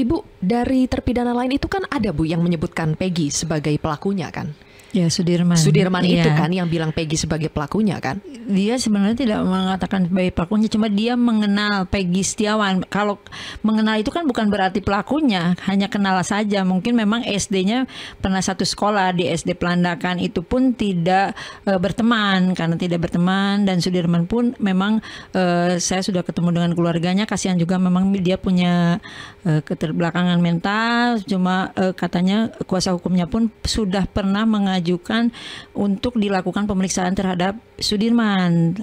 Ibu, dari terpidana lain itu kan ada Bu yang menyebutkan Peggy sebagai pelakunya kan? Ya, Sudirman. Sudirman itu Iya. kan yang bilang Peggy sebagai pelakunya kan? Dia sebenarnya tidak mengatakan sebagai pelakunya, cuma dia mengenal Peggy Setiawan. Kalau mengenal itu kan bukan berarti pelakunya, hanya kenal saja. Mungkin memang SD-nya pernah satu sekolah di SD Pelandakan, itu pun tidak berteman. Karena tidak berteman, dan Sudirman pun memang saya sudah ketemu dengan keluarganya, kasihan juga, memang dia punya keterbelakangan mental. Cuma katanya kuasa hukumnya pun sudah pernah mengajukan untuk dilakukan pemeriksaan terhadap Sudirman,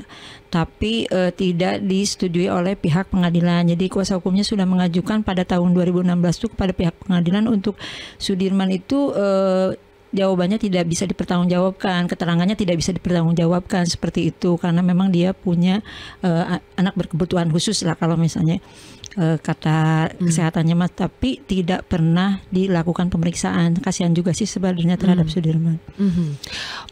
tapi tidak disetujui oleh pihak pengadilan. Jadi kuasa hukumnya sudah mengajukan pada tahun 2016 itu kepada pihak pengadilan untuk Sudirman itu jawabannya tidak bisa dipertanggungjawabkan, keterangannya tidak bisa dipertanggungjawabkan seperti itu, karena memang dia punya anak berkebutuhan khusus lah kalau misalnya kata kesehatannya Mas, tapi tidak pernah dilakukan pemeriksaan. Kasihan juga sih sebenarnya terhadap Sudirman.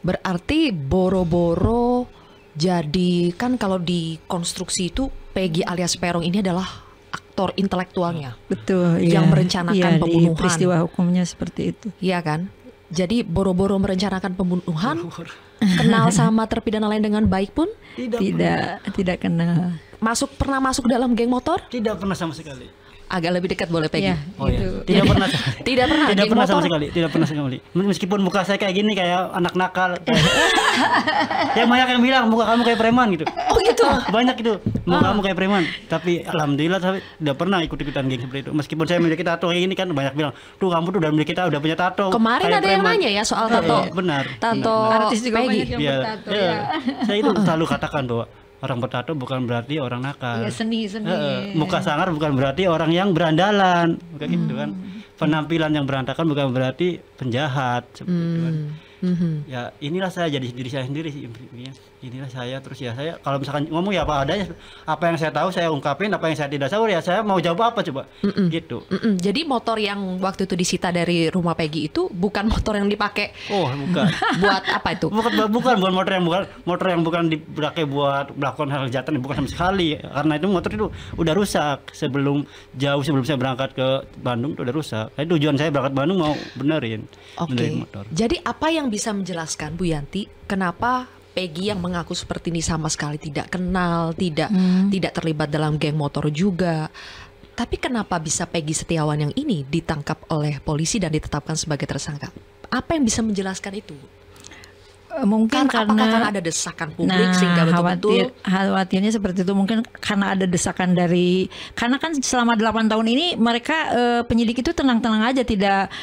Berarti boro-boro, jadi kan kalau di konstruksi itu Peggy alias Peron ini adalah aktor intelektualnya. Betul. Yang iya. merencanakan Iya, pembunuhan. di peristiwa hukumnya seperti itu. Iya kan? Jadi boro-boro merencanakan pembunuhan, kenal sama terpidana lain dengan baik pun Tidak kenal. pernah masuk dalam geng motor? Tidak pernah sama sekali. Agak lebih dekat boleh Peggy. Ya, Oh itu. iya. Tidak pernah. Tidak pernah Tidak geng pernah motor. sama sekali. Tidak pernah sekali. Meskipun muka saya kayak gini, kayak anak nakal. Ya banyak yang bilang muka kamu kayak preman gitu. Oh gitu. Banyak itu muka kamu kayak preman. Tapi alhamdulillah saya tidak pernah ikut-ikutan geng seperti itu. Meskipun saya memiliki tato kayak gini kan, banyak bilang, tuh kamu tuh udah memiliki tato, udah punya tato. Kemarin kayak ada yang preman." nanya ya soal tato. Benar. Tato Artis juga Peggy. banyak yang Iya, bertato iya. ya. Saya itu selalu katakan bahwa orang bertato bukan berarti orang nakal. Iya, seni. Muka sangar bukan berarti orang yang berandalan, kayak gitu kan. Penampilan yang berantakan bukan berarti penjahat, seperti itu kan. Ya inilah saya jadi diri saya sendiri sih. Inilah saya, terus ya saya kalau misalkan ngomong ya apa adanya, apa yang saya tahu saya ungkapin, apa yang saya tidak tahu ya saya mau jawab apa coba. Gitu. Jadi motor yang waktu itu disita dari rumah Peggy itu bukan motor yang dipakai Oh, bukan. buat apa itu? bukan motor yang bukan dipakai buat melakukan hal kejahatan, bukan sama sekali. Karena itu motor itu udah rusak sebelum saya berangkat ke Bandung itu udah rusak. Jadi tujuan saya berangkat Bandung mau benerin motor. Jadi apa yang bisa menjelaskan Bu Yanti kenapa Peggy yang mengaku seperti ini sama sekali tidak kenal, tidak terlibat dalam geng motor juga. Tapi kenapa bisa Peggy Setiawan yang ini ditangkap oleh polisi dan ditetapkan sebagai tersangka? Apa yang bisa menjelaskan itu? Mungkin Apakah karena ada desakan publik sehingga betul-betul khawatirnya seperti itu, mungkin karena ada desakan dari, karena kan selama 8 tahun ini mereka penyidik itu tenang-tenang aja, tidak,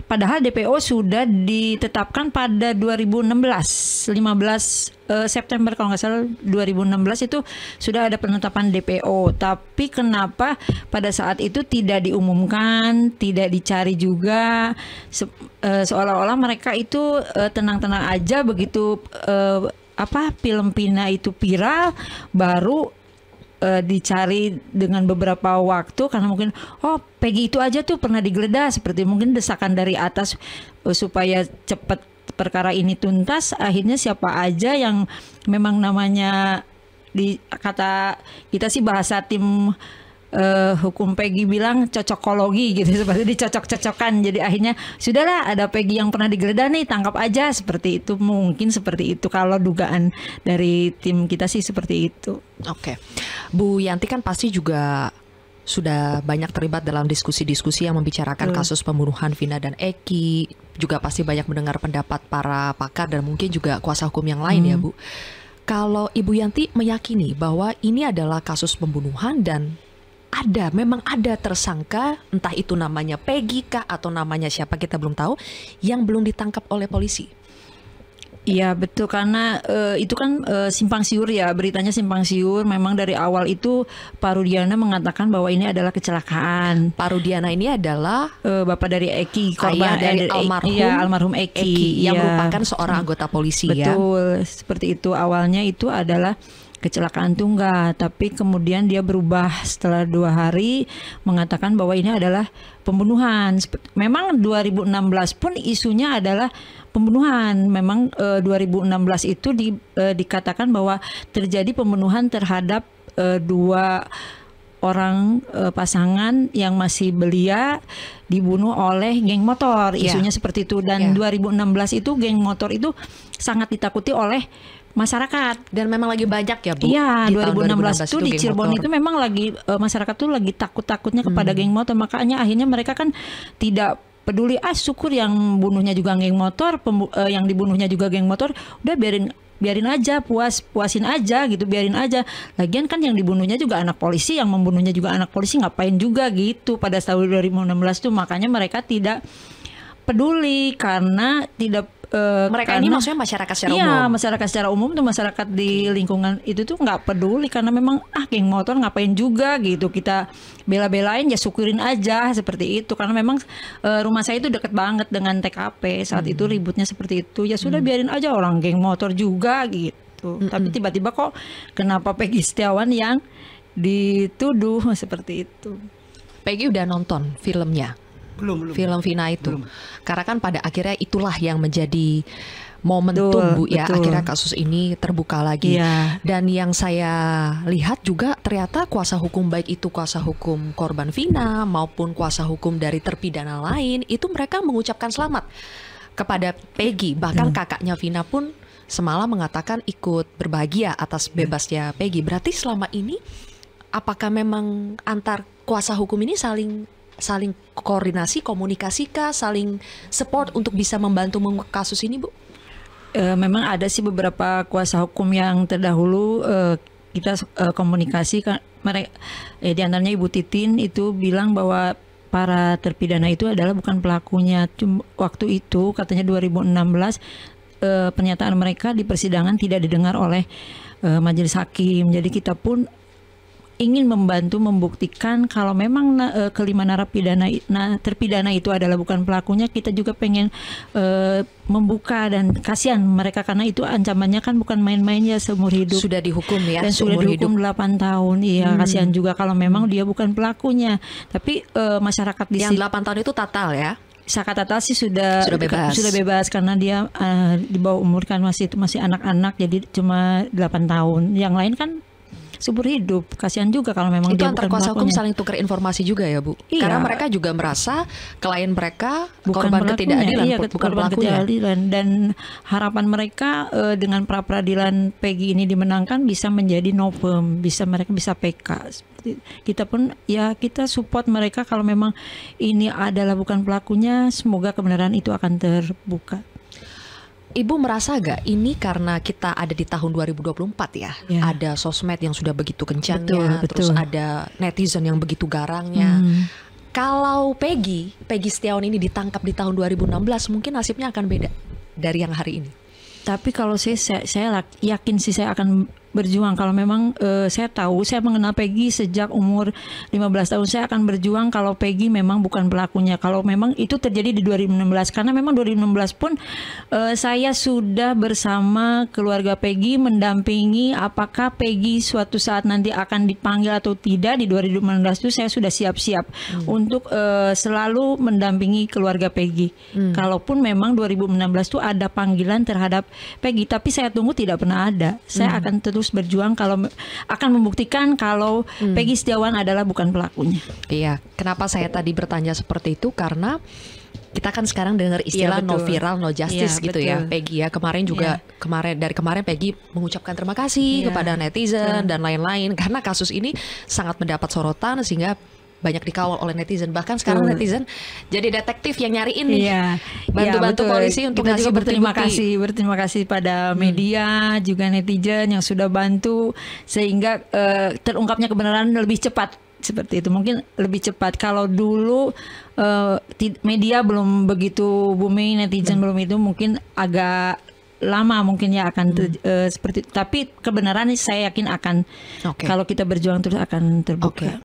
padahal DPO sudah ditetapkan pada 2016, 15 September kalau nggak salah 2016 itu sudah ada penetapan DPO. Tapi kenapa pada saat itu tidak diumumkan, tidak dicari juga, seolah-olah mereka itu tenang-tenang aja, begitu film Pina itu viral baru dicari dengan beberapa waktu, karena mungkin Peggy itu aja tuh pernah digeledah, seperti mungkin desakan dari atas supaya cepat perkara ini tuntas. Akhirnya siapa aja yang memang namanya, di kata kita sih bahasa tim hukum Peggy bilang cocokologi gitu, seperti dicocok-cocokkan. Jadi akhirnya sudahlah, ada Peggy yang pernah digeledah nih, tangkap aja, seperti itu. Mungkin seperti itu kalau dugaan dari tim kita sih seperti itu. Oke. Bu Yanti kan pasti juga sudah banyak terlibat dalam diskusi-diskusi yang membicarakan kasus pembunuhan Vina dan Eki. Juga pasti banyak mendengar pendapat para pakar dan mungkin juga kuasa hukum yang lain ya Bu. Kalau Ibu Yanti meyakini bahwa ini adalah kasus pembunuhan dan memang ada tersangka, entah itu namanya Peggy kah atau namanya siapa kita belum tahu, yang belum ditangkap oleh polisi. Iya betul, karena itu kan simpang siur ya, beritanya simpang siur. Memang dari awal itu Pak Rudiana mengatakan bahwa ini adalah kecelakaan. Pak Rudiana ini adalah bapak dari Eki, korban dari almarhum Eki yang ya, merupakan seorang anggota polisi. Betul, seperti itu. Awalnya itu adalah kecelakaan tunggal, tapi kemudian dia berubah setelah 2 hari mengatakan bahwa ini adalah pembunuhan. Memang 2016 pun isunya adalah pembunuhan. Memang 2016 itu dikatakan bahwa terjadi pembunuhan terhadap 2 orang pasangan yang masih belia dibunuh oleh geng motor, isunya seperti itu. Dan 2016 itu geng motor itu sangat ditakuti oleh masyarakat, dan memang lagi banyak ya Bu. Iya, di tahun 2016 itu di Cirebon itu memang lagi masyarakat tuh lagi takut-takutnya kepada geng motor. Makanya akhirnya mereka kan tidak peduli, syukur yang bunuhnya juga geng motor, yang dibunuhnya juga geng motor, udah biarin aja, puasin aja gitu, biarin aja. Lagian kan yang dibunuhnya juga anak polisi, yang membunuhnya juga anak polisi, ngapain juga gitu pada tahun 2016 tuh. Makanya mereka tidak peduli karena tidak mereka karena, ini maksudnya masyarakat secara umum. Iya, masyarakat secara umum tuh, masyarakat di lingkungan itu tuh nggak peduli karena memang geng motor ngapain juga gitu, kita bela-belain ya, syukurin aja seperti itu. Karena memang rumah saya itu deket banget dengan TKP saat itu, ributnya seperti itu, ya sudah biarin aja, orang geng motor juga gitu. Tapi tiba-tiba kok kenapa Peggy Setiawan yang dituduh seperti itu? Peggy udah nonton filmnya? Belum. Film Vina itu. Belum. Karena kan pada akhirnya itulah yang menjadi momentum Bu ya, akhirnya kasus ini terbuka lagi. Dan yang saya lihat juga ternyata kuasa hukum, baik itu kuasa hukum korban Vina maupun kuasa hukum dari terpidana lain, itu mereka mengucapkan selamat kepada Peggy. Bahkan kakaknya Vina pun semalam mengatakan ikut berbahagia atas bebasnya Peggy. Berarti selama ini apakah memang antar kuasa hukum ini saling koordinasi, komunikasi kah, saling support untuk bisa membantu mengungkap kasus ini, Bu? Memang ada sih beberapa kuasa hukum yang terdahulu kita komunikasi kan, mereka di antaranya Ibu Titin itu bilang bahwa para terpidana itu adalah bukan pelakunya. Waktu itu katanya 2016 pernyataan mereka di persidangan tidak didengar oleh majelis hakim. Jadi kita pun ingin membantu membuktikan kalau memang kelima terpidana itu adalah bukan pelakunya. Kita juga pengen membuka, dan kasihan mereka karena itu ancamannya kan bukan main-main ya, seumur hidup. Sudah dihukum ya, dan sudah dihukum 8 tahun. Iya, kasihan juga kalau memang dia bukan pelakunya. Tapi masyarakat di yang 8 tahun itu total ya? Saka Tatal sih sudah bebas karena dia di bawah umur kan, masih anak-anak, jadi cuma 8 tahun. Yang lain kan seumur hidup. Kasihan juga kalau memang itu dia antar bukan kuasa hukum pelakunya. saling tukar informasi juga ya, Bu? Iya. Karena mereka juga merasa klien mereka bukan korban pelakunya. ketidakadilan, Iya, bukan korban pelakunya. ketidakadilan. Dan harapan mereka dengan pra peradilan Peggy ini dimenangkan bisa menjadi no firm, mereka bisa PK. Kita pun ya kita support mereka kalau memang ini adalah bukan pelakunya, semoga kebenaran itu akan terbuka. Ibu merasa gak ini karena kita ada di tahun 2024 ya, ada sosmed yang sudah begitu kencangnya, terus ada netizen yang begitu garangnya. Kalau Peggy Setiawan ini ditangkap di tahun 2016, mungkin nasibnya akan beda dari yang hari ini. Tapi kalau saya yakin sih saya akan berjuang. Kalau memang saya tahu, saya mengenal Peggy sejak umur 15 tahun. Saya akan berjuang kalau Peggy memang bukan pelakunya. Kalau memang itu terjadi di 2016. Karena memang 2016 pun saya sudah bersama keluarga Peggy mendampingi apakah Peggy suatu saat nanti akan dipanggil atau tidak. Di 2016 itu saya sudah siap-siap untuk selalu mendampingi keluarga Peggy. Kalaupun memang 2016 itu ada panggilan terhadap Peggy, tapi saya tunggu tidak pernah ada. Saya akan terus berjuang kalau akan membuktikan kalau Peggy Setiawan adalah bukan pelakunya. Iya, kenapa saya tadi bertanya seperti itu, karena kita kan sekarang dengar istilah no viral no justice gitu ya, Peggy ya. Kemarin juga dari kemarin Peggy mengucapkan terima kasih kepada netizen dan lain-lain karena kasus ini sangat mendapat sorotan sehingga banyak dikawal oleh netizen. Bahkan sekarang netizen jadi detektif yang nyariin nih, bantu-bantu polisi untuk kita juga bukti-bukti. berterima kasih pada media juga netizen yang sudah bantu sehingga terungkapnya kebenaran lebih cepat. Seperti itu, mungkin lebih cepat. Kalau dulu media belum begitu booming, netizen belum itu, mungkin agak lama mungkin ya akan seperti itu. Tapi kebenaran saya yakin akan kalau kita berjuang terus akan terbuka.